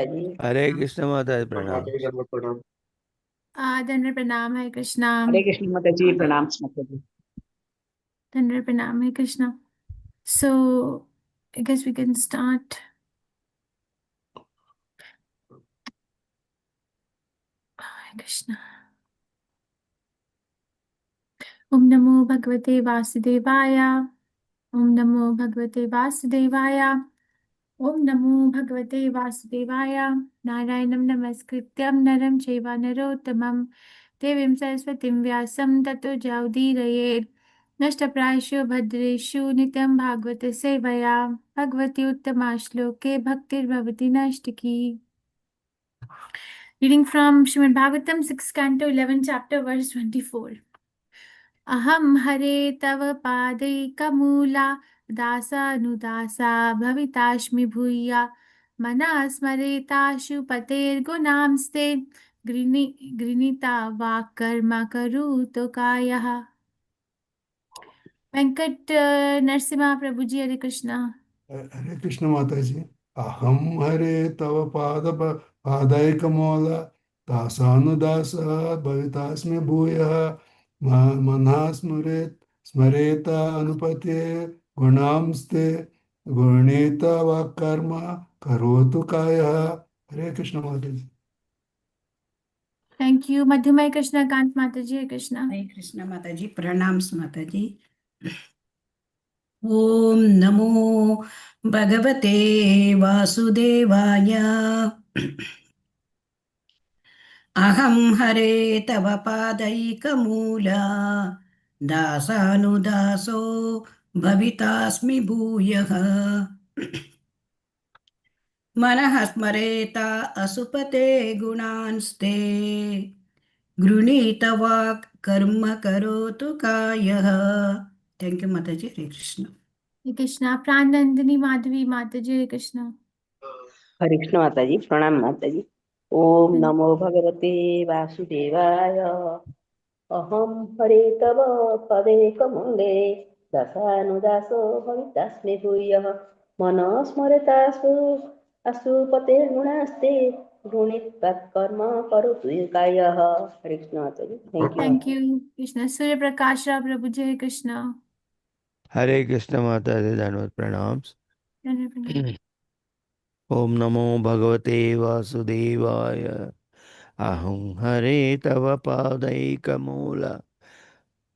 जी। हरे कृष्ण माता जी, माता प्रणाम। जी दंडवत प्रणाम। दंड प्रणाम है कृष्णा। हरे कृष्ण माता जी, प्रणाम माता जी। दंड प्रणाम है Krishna. So I guess we can start. Krishna. ओम नमो भगवते वासुदेवाय। ओम नमो भगवते वासुदेवाय। ओम नमो भगवते वासुदेवाय। नारायणं नमस्कृत्यं नरं चैव नरोत्तमं देवीं सरस्वतीं व्यासं ततो जयउदीरयेत्। नष्टप्रायेषु भद्रेषु नित्यं भागवत सेवया भगवती उत्तमा श्लोके भक्तिर्भवति नैष्टिकी। Reading from Srimad Bhagavatam 6th Canto 11th chapter verse 24. अहम हरे तव पादैकमूला दासानुदासा भवितास्मि भूया मना स्मरेताशु पतेर्गुणांस्ते गृणीता वाक् कर्म करोतु कायः। वेंकट नरसिम्हा प्रभु जी, हरे कृष्णा। हरे कृष्ण माता जी। अहम हरे तव पादैकमूल दासानुदास भवितास्मि भूयः मनः स्मरेत अनुपते गुणांस्ते गुणेत वाक्कर्म करोतु कायः। हरे कृष्ण माता जी। थैंक यू मधुमय कृष्णकांत माता जी, हरे कृष्णा। हरे कृष्ण माता जी, प्रणाम माता जी। ओम नमो भगवते वासुदेवाय। अहम हरे तव पादैकमूला दासानुदासो भवितास्मि भूयः मनः स्मरेता असुपते गुणांस्ते गृणीत वाक् कर्म करोतु कायः। थैंक यू माता जी। हरे कृष्ण। हरे कृष्णा। प्राणनंदिनी माधवी माता जी, हरे कृष्णा। हरे कृष्ण माता जी, प्रणाम माता जी। ओम नमो भगवते वासुदेवाय। अहम हरे तव पदेकमूले दशानुदासो भवितास्मि भूयः मनः स्मरतासु अशुपतेर्गुणास्ते गुणित्वात्कर्म करोतु कायः। हरे कृष्ण माता जी। थैंक यू थैंक माता। यू कृष्णा। सूर्य प्रकाश राव प्रभु जी, हरे कृष्णा। हरे कृष्ण माता जी, धन्यवाद, प्रणाम। धन्यवाद प्रणाम। ओम नमो भगवते वासुदेवाय। अहं हरे तव पादैकमूल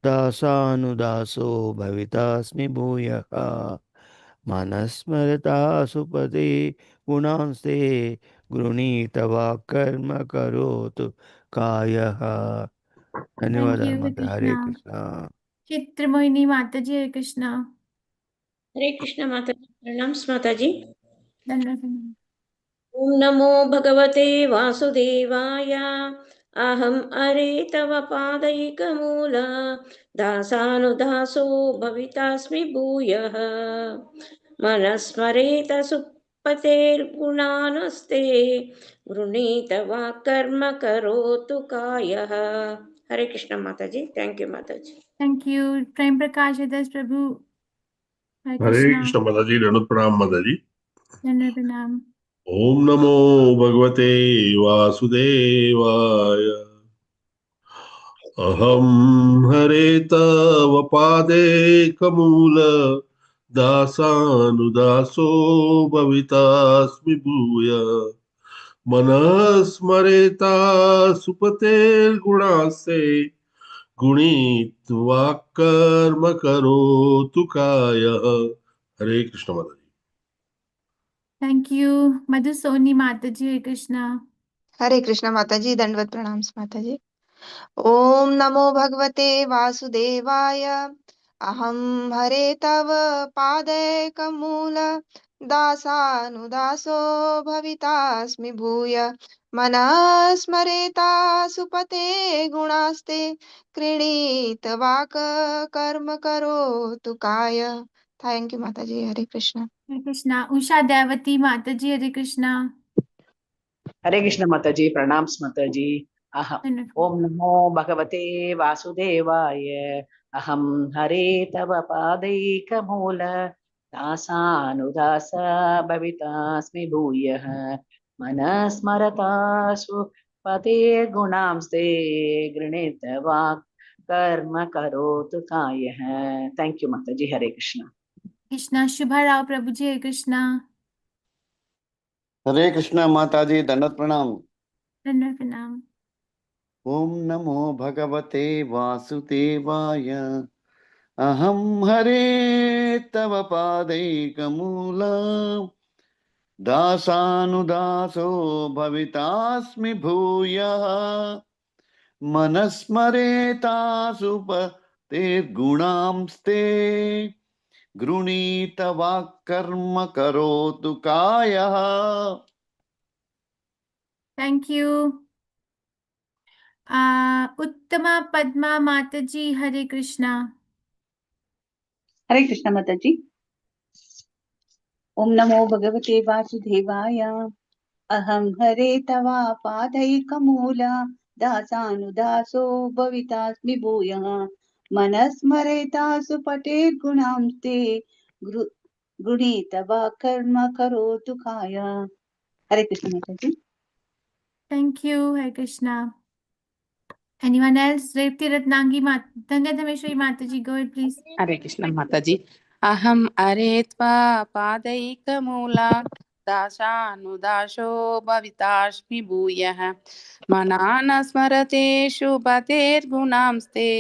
दासानुदासो भवितास्मि भूयः मनस्मरता सुपदे गुणांस्ते गृणीतवा कर्म करोतु कायः। थैंक धन्यवाद यू माता। हरे कृष्णा। कृष्णा। चित्रमोहिनी माता जी, हरे कृष्णा। हरे कृष्ण माता जी, प्रणाम माता जी। धन्यवाद प्रणाम। ओम नमो भगवते वासुदेवाय। अहम अरे तव पादैकमूल दासानुदासो भवितास्मि भूयः मनस्मरेत सुपतेर्गुणानस्ते गृणीत वा कर्म करोतु कायः। हरे कृष्ण माता जी। थैंक यू माता जी। थैंक यू प्रेम प्रकाश दास प्रभु, हरे हरे कृष्णा। कृष्ण माता जी, दंडवत प्रणाम माता जी। धन्यवाद प्रणाम। ओम नमो भगवते वासुदेवाय। अहम हरे तव पादे कमूल दासानुदासो भवितास्मि भूय मनः स्मरेता सुपतेर्गुणासे गुणीत्वा कर्म करोतु कायः। हरे कृष्ण माता जी। थैंक यू मधुसोनी माता जी, हरे कृष्णा। हरे कृष्ण माता जी, दंडवत प्रणाम माता जी। ओम नमो भगवते वासुदेवाय। अहम हरे तव पादैकमूल दासानुदासो भवितास्मि भूय मनः स्मरेता सुपते गुणास्ते कृणीत वाक कर्म करोतु काय। थैंक यू माता जी। हरे कृष्ण। हरे कृष्णा। उषा देवती माता जी, हरे कृष्णा। हरे कृष्ण माता जी, प्रणाम माता जी। धन्यवाद। ओम नमो भगवते वासुदेवाय। अहम हरे तव पादैकमूल दासानुदास भवितास्मि भूयः मनः स्मरतासु पते गुणांस्ते गृणीत वाक् कर्म करोतु कायः. थैंक यू माताजी. हरे कृष्ण. कृष्णा. शुभा राव प्रभु जी. हरे कृष्णा. हरे कृष्ण माताजी, दंडवत प्रणाम. दंडवत प्रणाम. ओम नमो भगवते वासुदेवाय. अहं हरे तव पादैकमूलम् दासानुदासो भवितास्मि भूयः. मनस्मरेतासु पतेर्गुणांस्ते गृणीतवाक्कर्म करोतु कायः. Thank you. उत्तमा पद्मा माता जी. हरे कृष्णा. हरे कृष्ण माताजी. ओम नमो भगवते वासुदेवाय. अहं हरे तवा पादैकमूला दासानुदासो भवितास्मि भूयः. मनस्मरेतासु पटेर्गुणांस्ते गृणीतवा कर्म करोतु काय. हरे कृष्ण माताजी. Thank you. Hare Krishna. Anyone else? Revti Ratnangi Tanya Dhameshwari Mataji, go ahead please. हरे कृष्ण माताजी. अहम अरे त्वा पादैकमूला दासानुदासो भवितास्मि भूयः. मना न स्मरतेषु पतेर्गुणांस्ते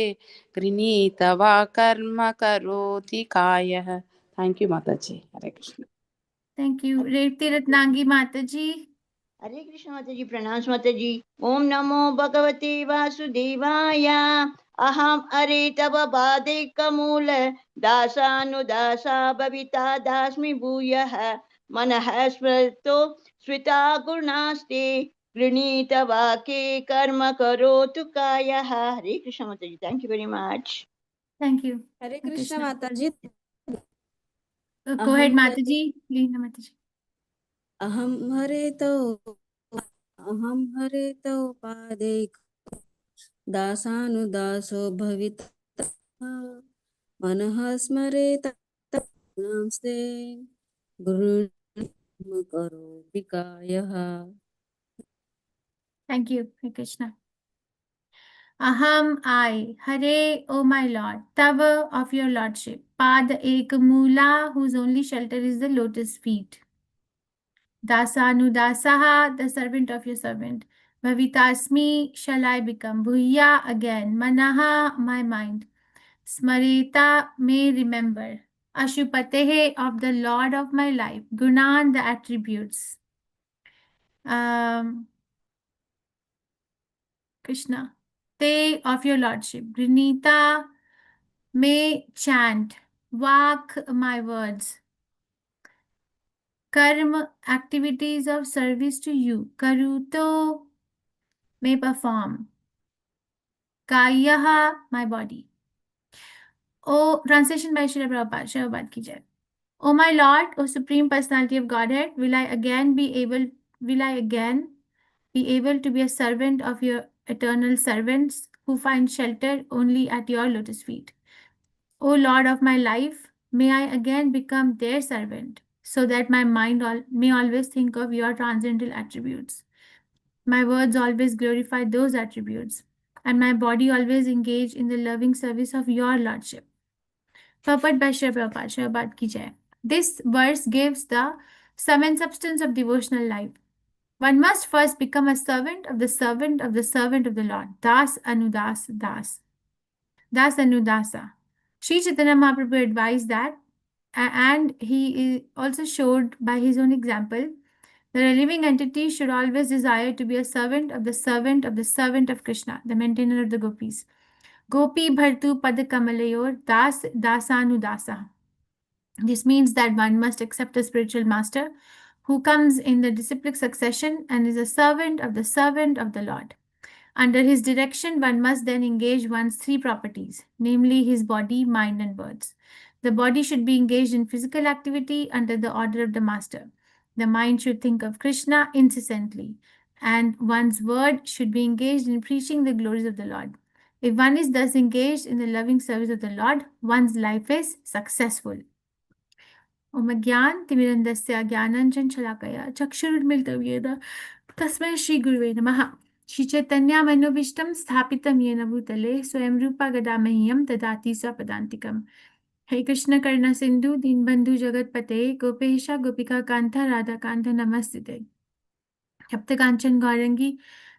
गृणीतवा कर्म करोति कायः. थैंक यू माताजी. हरे Krishna. Thank you. Revti Ratnangi Mataji. हरे कृष्ण माताजी. प्रणाम माताजी. ओम नमो भगवते वासुदेवाय. अहम अरे तव पादैकमूल दासानुदासा भविता दास्मि भूयः. मनः स्मृतो स्मृता गुणास्ते गृणीत वाक्ये कर्म करोतु कायः. हरे कृष्ण माताजी. Thank you very much. Thank you. हरे कृष्ण माताजी. Go ahead Mataji. Please Mataji. अहं हरे तव पादैक दासानुदासो भविता मनः स्मरेत नमस्ते गुरुर्म करोति कायः. Thank you. Hare Krishna. Aham I, Hare, O my Lord, Tava of your Lordship, Pad Ek Mula, whose only shelter is the lotus feet. Dasanudasaha, the servant of your servant. Bhavitasmi, shall I become. Bhuya, again. Manaha, my mind. Smarita, may remember. Ashupatehe, of the Lord of my life. Gunan, the attributes. Krishna. Te, of your Lordship. Grinita, may chant. Vak, my words. Karma, activities of service to you. Karuto, may perform. Kayaha, my body. O, translation by Srila Prabhupada. Srila Prabhupada ki jai. O my Lord, O Supreme Personality of Godhead, will I again be able to be a servant of your eternal servants who find shelter only at your lotus feet. O Lord of my life, may I again become their servant, so that my mind may always think of your transcendental attributes. My words always glorify those attributes, and my body always engage in the loving service of your Lordship. Purport by Srila Prabhupada. Srila Prabhupada ki jai. This verse gives the sum and substance of devotional life. One must first become a servant of the servant of the servant of the Lord. Das Anudas Das. Das Anudasa. Sri Chaitanya Mahaprabhu advised that, and he also showed by his own example, that a living entity should always desire to be a servant of the servant of the servant of Krishna, the maintainer of the gopis. Gopi Bhartu Pada Kamalayor Das Dasanudasa. This means that one must accept a spiritual master who comes in the disciplic succession and is a servant of the Lord. Under his direction, one must then engage one's three properties, namely his body, mind, and words. The body should be engaged in physical activity under the order of the master. The mind should think of Krishna incessantly, and one's word should be engaged in preaching the glories of the Lord. If one is thus engaged in the loving service of the Lord, one's life is successful. Om Ajnanatimirandasya Jnananjansalakaya Chakshurunmilitam Yena Tasmai Shri Gurave Namaha. Shri Chaitanya Manobishtam Sthapitam Yena Bhutale Swayam Rupa Gadamahyam Dadati Swapadantikam. Hey Krishna Karna Sindhu Dinbandhu Jagatpate Gopesha Gopika Kantha Radha Kantha Namastite. Saptakanchan Gaurangi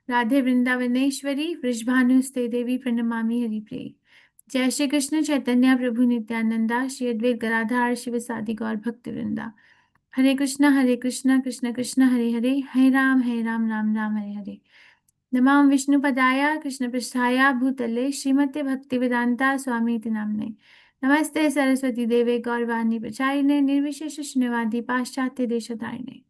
Radhe Vrindavaneshwari Vrishbhanuste Devi Pranamami Haripriye. जय श्री कृष्ण चैतन्य प्रभु नित्यानंदा श्री अद्वैत गदाधर शिवसादि गौर भक्त वृंदा हरे कृष्ण कृष्ण कृष्ण हरे हरे हरे राम राम राम हरे हरे नमाम विष्णु पदाय कृष्ण पृष्ठाय भूतले श्रीमते भक्ति वेदांता स्वामी इति नामने नमस्ते सरस्वती देवे गौरवाणी प्रचारिणे निर्विशेष शून्यवादी पाश्चात्य देशधारिणे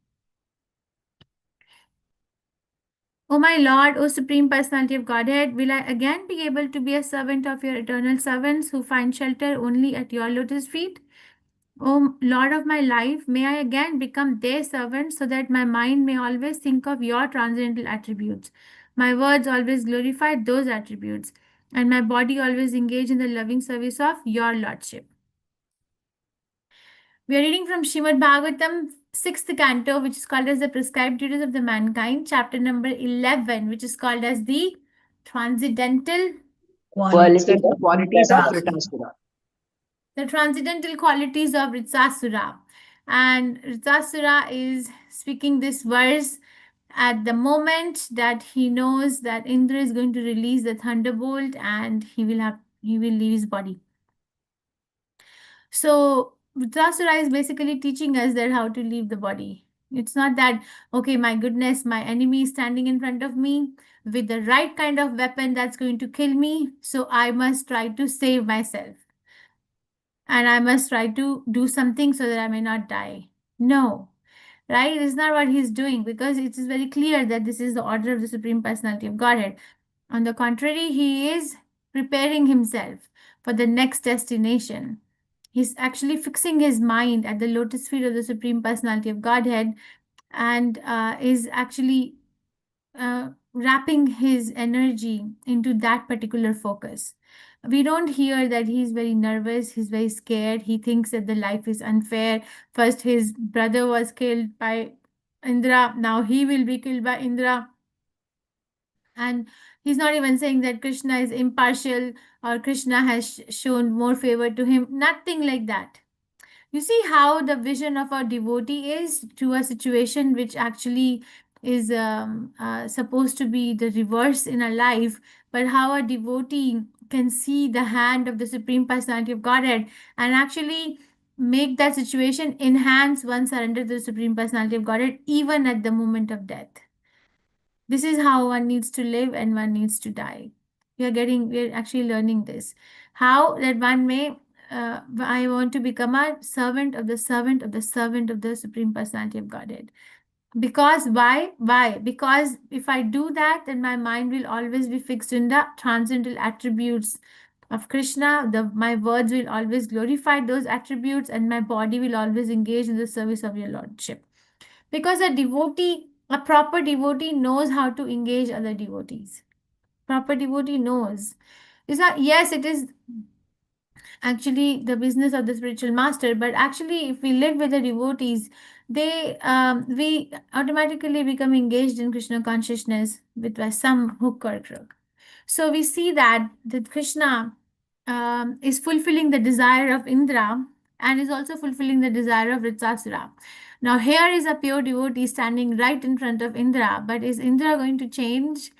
O my Lord, O Supreme Personality of Godhead, will I again be able to be a servant of your eternal servants who find shelter only at your lotus feet? O Lord of my life, may I again become their servant so that my mind may always think of your transcendental attributes, my words always glorify those attributes, and my body always engage in the loving service of your Lordship. We are reading from Srimad Bhagavatam, 6th canto, which is called as the Prescribed Duties of the Mankind, chapter number 11, which is called as the Transcendental Qualities Qualities of Vritasura. The Transcendental Qualities of Vritsasura. And Vritsasura is speaking this verse at the moment that he knows that Indra is going to release the thunderbolt and he will leave his body. So Vritasura is basically teaching us that how to leave the body. It's not that, okay, my goodness, my enemy is standing in front of me with the right kind of weapon that's going to kill me. So I must try to save myself. And I must try to do something so that I may not die. No, right? It's not what he's doing, because it is very clear that this is the order of the Supreme Personality of Godhead. On the contrary, he is preparing himself for the next destination. He's actually fixing his mind at the lotus feet of the Supreme Personality of Godhead, and is actually wrapping his energy into that particular focus. We don't hear that he's very nervous, he's very scared, he thinks that the life is unfair. First, his brother was killed by Indra, now he will be killed by Indra. And he's not even saying that Krishna is impartial or Krishna has shown more favor to him. Nothing like that. You see how the vision of a devotee is to a situation which actually is supposed to be the reverse in a life, but how a devotee can see the hand of the Supreme Personality of Godhead and actually make that situation enhance one's surrender to the Supreme Personality of Godhead even at the moment of death. This is how one needs to live and one needs to die. We're actually learning this. How that one may, I want to become a servant of the servant of the servant of the Supreme Personality of Godhead. Because why? Why? Because if I do that, then my mind will always be fixed in the transcendental attributes of Krishna. My words will always glorify those attributes, and my body will always engage in the service of your Lordship. Because a proper devotee knows how to engage other devotees. Proper devotee knows. Yes, it is actually the business of the spiritual master, but actually if we live with the devotees, we automatically become engaged in Krishna consciousness with some hook or crook. So we see that Krishna is fulfilling the desire of Indra and is also fulfilling the desire of Vritsasura. Now here is a pure devotee standing right in front of Indra, but is Indra going to change?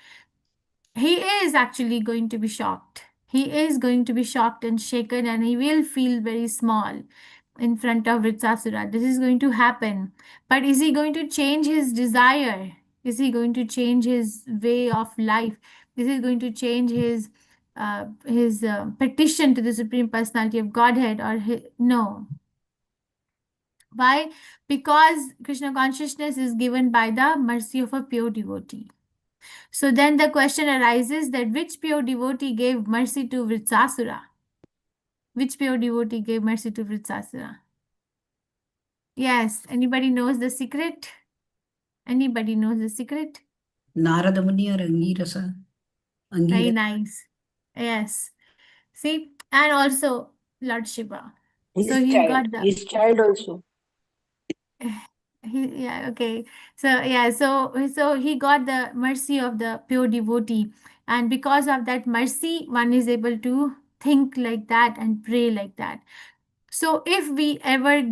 He is actually going to be shocked. He is going to be shocked and shaken, and he will feel very small in front of Vritsasura. This is going to happen. But is he going to change his desire? Is he going to change his way of life? Is he going to change his petition to the Supreme Personality of Godhead? No. Why? Because Krishna consciousness is given by the mercy of a pure devotee. So then the question arises that which pure devotee gave mercy to Vritsasura? Which pure devotee gave mercy to Vritsasura? Yes, anybody knows the secret? Anybody knows the secret? Narada Muni or Angirasa? Very nice. Yes. See, and also Lord Shiva. His child also. Yeah, okay. So yeah, so he got the mercy of the pure devotee, and because of that mercy, one is able to think like that and pray like that. So if we ever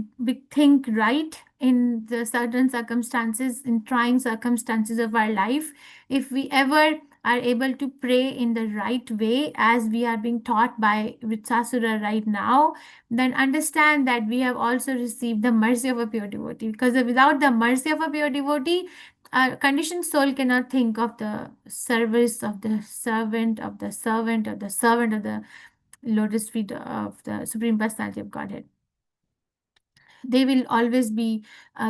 think right in the certain circumstances, in trying circumstances of our life, if we ever are able to pray in the right way as we are being taught by Vitsasura right now, then understand that we have also received the mercy of a pure devotee. Because without the mercy of a pure devotee, a conditioned soul cannot think of the service of the servant of the servant of the servant of the lotus feet of the Supreme Personality of Godhead. They will always be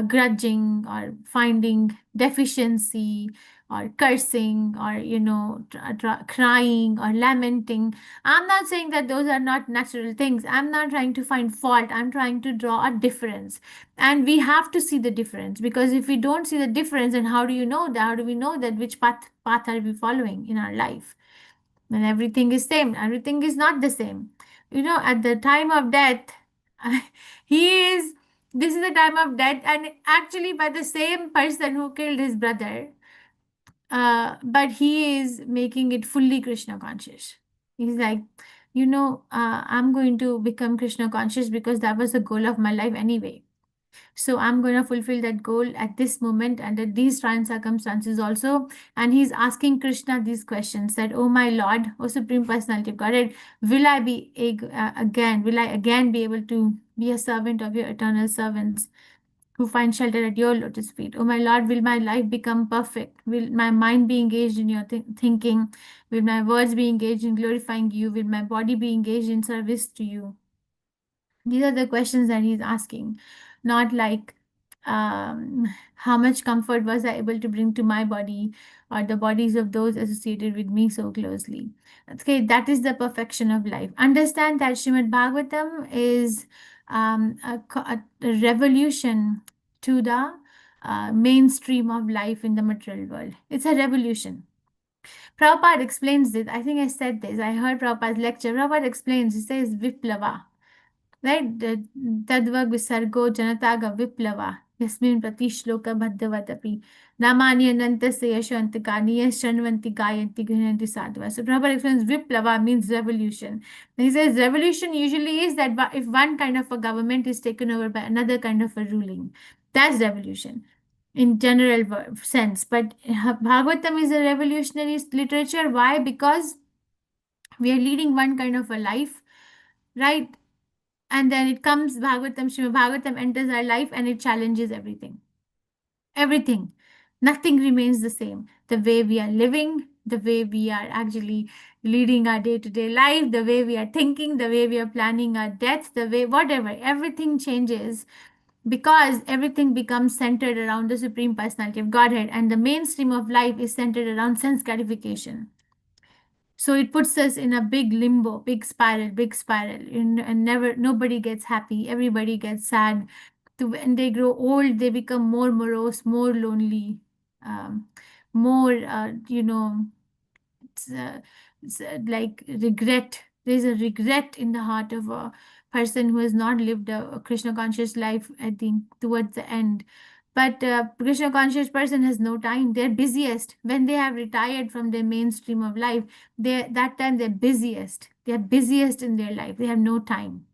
grudging or finding deficiency or cursing or crying or lamenting. I'm not saying that those are not natural things. I'm not trying to find fault. I'm trying to draw a difference, and we have to see the difference, because if we don't see the difference, then how do you know that? How do we know that which path are we following in our life? When everything is same, everything is not the same. At the time of death, he is this is the time of death, and actually by the same person who killed his brother, but he is making it fully Krishna conscious. He's like, I'm going to become Krishna conscious because that was the goal of my life anyway. So I'm going to fulfill that goal at this moment and at these trying circumstances also. And he's asking Krishna these questions that, oh my Lord, oh Supreme Personality of Godhead, will I again be able to be a servant of your eternal servants who find shelter at your lotus feet? Oh my Lord, will my life become perfect? Will my mind be engaged in your thinking? Will my words be engaged in glorifying you? Will my body be engaged in service to you? These are the questions that he's asking, not like how much comfort was I able to bring to my body or the bodies of those associated with me so closely. Okay, that is the perfection of life. Understand that Srimad Bhagavatam is a revolution to the mainstream of life in the material world. It's a revolution. Prabhupada explains this. I think I said this. I heard Prabhupada's lecture. Prabhupada explains, he says Viplava. Right? Tadvag visargo janataga viplava. Yasmin prati shloka bhaddavatapi. Namani anantasya yashwantikani yashanvanti gayanti grinanti sadhva. So Prabhupada explains Viplava means revolution. And he says revolution usually is that if one kind of a government is taken over by another kind of a ruling. That's revolution in general sense. But Bhagavatam is a revolutionary literature. Why? Because we are leading one kind of a life, right? And then it comes Bhagavatam, Srimad Bhagavatam enters our life and it challenges everything. Everything. Nothing remains the same. The way we are living, the way we are actually leading our day-to-day life, the way we are thinking, the way we are planning our death, the way, whatever, everything changes because everything becomes centered around the Supreme Personality of Godhead, and the mainstream of life is centered around sense gratification. So it puts us in a big limbo, big spiral, and nobody gets happy. Everybody gets sad. When they grow old, they become more morose, more lonely, more, like regret. There's a regret in the heart of a person who has not lived a Krishna conscious life, I think, towards the end. But Krishna conscious person has no time. They're busiest when they have retired from their mainstream of life. That time they're busiest. They're busiest in their life. They have no time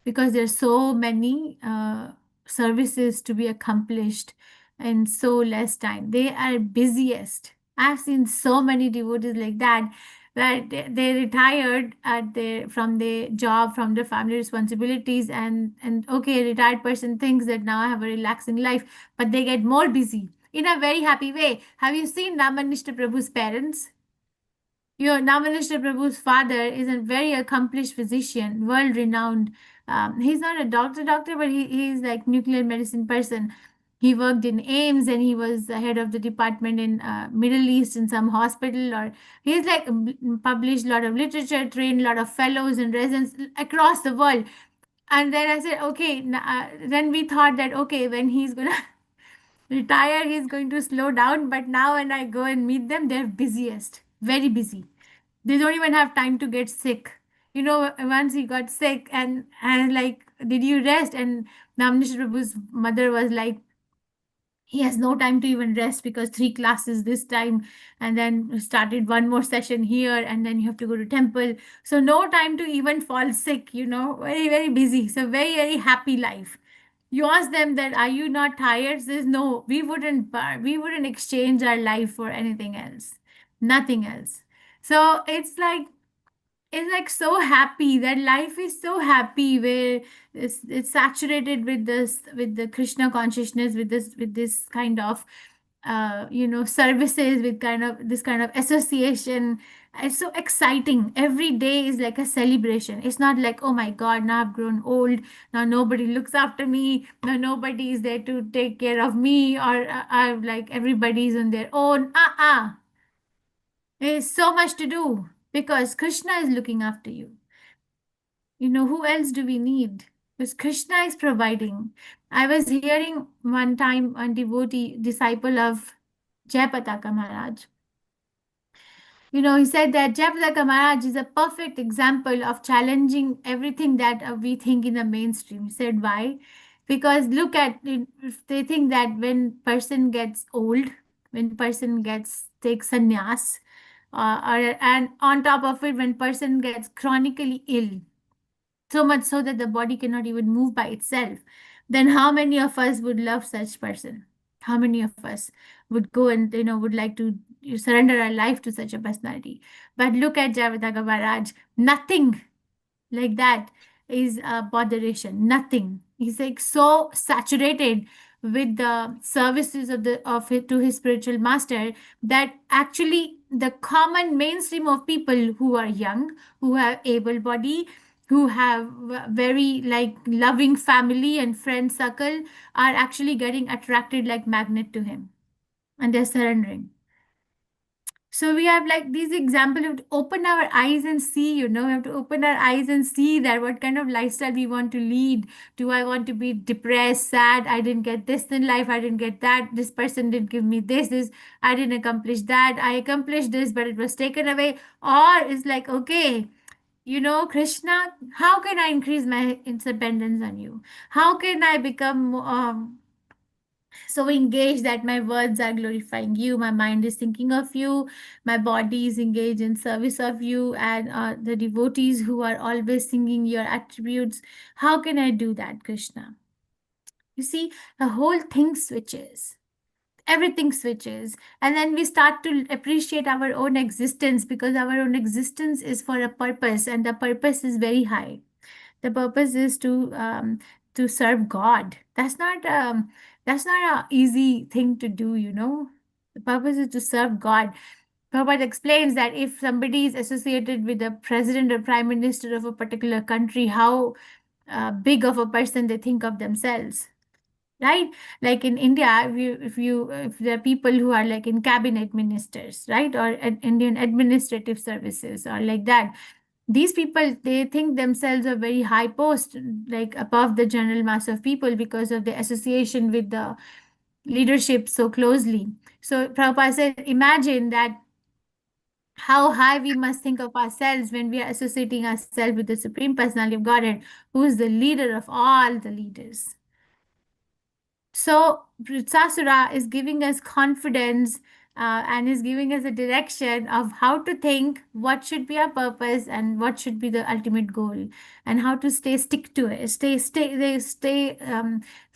because there's so many services to be accomplished in so less time. They are busiest. I've seen so many devotees like that. That they retired from their job, from their family responsibilities, and okay, retired person thinks that now I have a relaxing life, but they get more busy in a very happy way. Have you seen Ramanishta Prabhu's parents? Your Namanishta Prabhu's father is a very accomplished physician, world renowned. He's not a doctor, but he's like nuclear medicine person. He worked in AIMS and he was the head of the department in Middle East in some hospital. Or he's like published a lot of literature, trained a lot of fellows and residents across the world. And then I said, okay. Then we thought that okay, when he's gonna retire, he's going to slow down. But now when I go and meet them, they're busiest, very busy. They don't even have time to get sick. Once he got sick and like did you rest? And Namnish Prabhu's mother was like, he has no time to even rest because 3 classes this time, and then started one more session here, and then you have to go to temple. So no time to even fall sick, you know, very, very busy. So very, very happy life. You ask them that, are you not tired? Says, no, we wouldn't exchange our life for anything else, nothing else. So it's like so happy, that life is so happy, where it's saturated with the Krishna consciousness, with this kind of services, with this kind of association. It's so exciting. Every day is like a celebration. It's not like, oh my God, now I've grown old, now nobody looks after me, now nobody is there to take care of me, or I've like everybody's on their own. There's so much to do because Krishna is looking after you. You know, who else do we need? Because Krishna is providing. I was hearing one time a devotee, disciple of Jayapataka Maharaj. You know, he said that Jayapataka Maharaj is a perfect example of challenging everything that we think in the mainstream. He said, why? Because look at, if they think that when person gets old, when person takes sannyas, and on top of it, when person gets chronically ill, so much so that the body cannot even move by itself, then how many of us would love such person? How many of us would go and would like to surrender our life to such a personality? But look at Jayapataka Maharaj. Nothing like that is a botheration. Nothing. He's like so saturated with the services to his spiritual master, that actually the common mainstream of people who are young, who have able body, who have very like loving family and friend circle, are actually getting attracted like magnet to him, and they're surrendering. So we have like these examples. We have to open our eyes and see, we have to open our eyes and see that what kind of lifestyle we want to lead. Do I want to be depressed, sad? I didn't get this in life. I didn't get that. This person didn't give me this. I didn't accomplish that. I accomplished this, but it was taken away. Or it's like, okay, Krishna, how can I increase my dependence on you? How can I become so engaged that my words are glorifying you, my mind is thinking of you, my body is engaged in service of you, and the devotees who are always singing your attributes? How can I do that, Krishna? You see, the whole thing switches. Everything switches, and then we start to appreciate our own existence, because our own existence is for a purpose, and the purpose is very high. The purpose is to serve God. That's not an easy thing to do, The purpose is to serve God. Prabhupada explains that if somebody is associated with the president or prime minister of a particular country, how big of a person they think of themselves. Right? Like in India, if there are people who are like in cabinet ministers, right? Or Indian administrative services or like that. These people, they think themselves a very high post, like above the general mass of people, because of the association with the leadership so closely. So Prabhupada said, imagine that how high we must think of ourselves when we are associating ourselves with the Supreme Personality of Godhead, who is the leader of all the leaders. So Vritrasura is giving us confidence and is giving us a direction of how to think, what should be our purpose, and what should be the ultimate goal, and how to stick to it, stay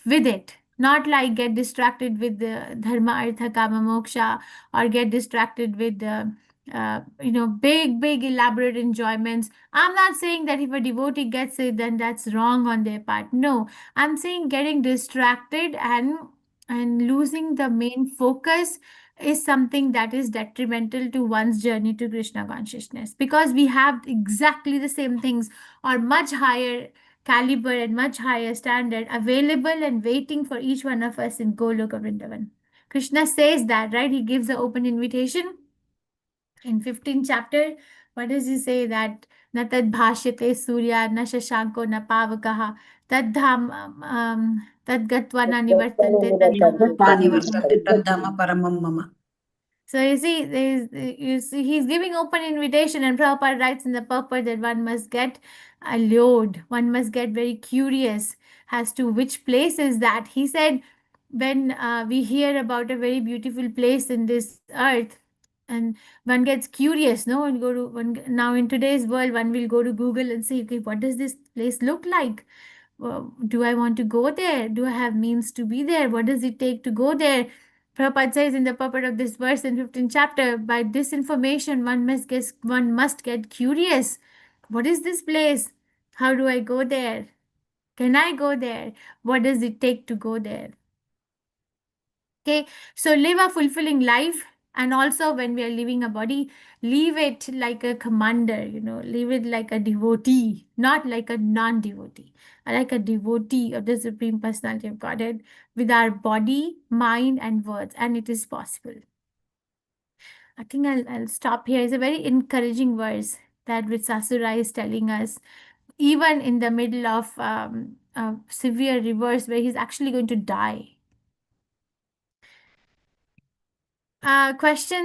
with it. Not like get distracted with the dharma, artha, kama, moksha, or get distracted with the big elaborate enjoyments. I'm not saying that if a devotee gets it, then that's wrong on their part. No, I'm saying getting distracted and losing the main focus is something that is detrimental to one's journey to Krishna consciousness, because we have exactly the same things, or much higher caliber and much higher standard available and waiting for each one of us in Goloka Vrindavan. Krishna says that, right? He gives the open invitation in 15th chapter. What does he say? That na tad bhashyate surya na shashanko na pavakaha tad gatva na nivartante tad निवर्तन्ते तद्धम परमं मम. So you see, he's giving open invitation, and Prabhupada writes in the purport that one must get allured, one must get very curious as to which place is that. He said, when we hear about a very beautiful place in this earth, and one gets curious, no, and now in today's world, one will go to Google and say, okay, what does this place look like? Do I want to go there? Do I have means to be there? What does it take to go there? Prabhupada says in the purport of this verse in 15th chapter, by this information one must get curious. What is this place? How do I go there? Can I go there? What does it take to go there? Okay, so live a fulfilling life, and also when we are leaving a body, leave it like a commander, leave it like a devotee, not like a non-devotee, like a devotee of the Supreme Personality of Godhead with our body, mind, and words, and it is possible. I think I'll stop here. It's a very encouraging verse that Vitsasura is telling us, even in the middle of a severe reverse where he's actually going to die. Question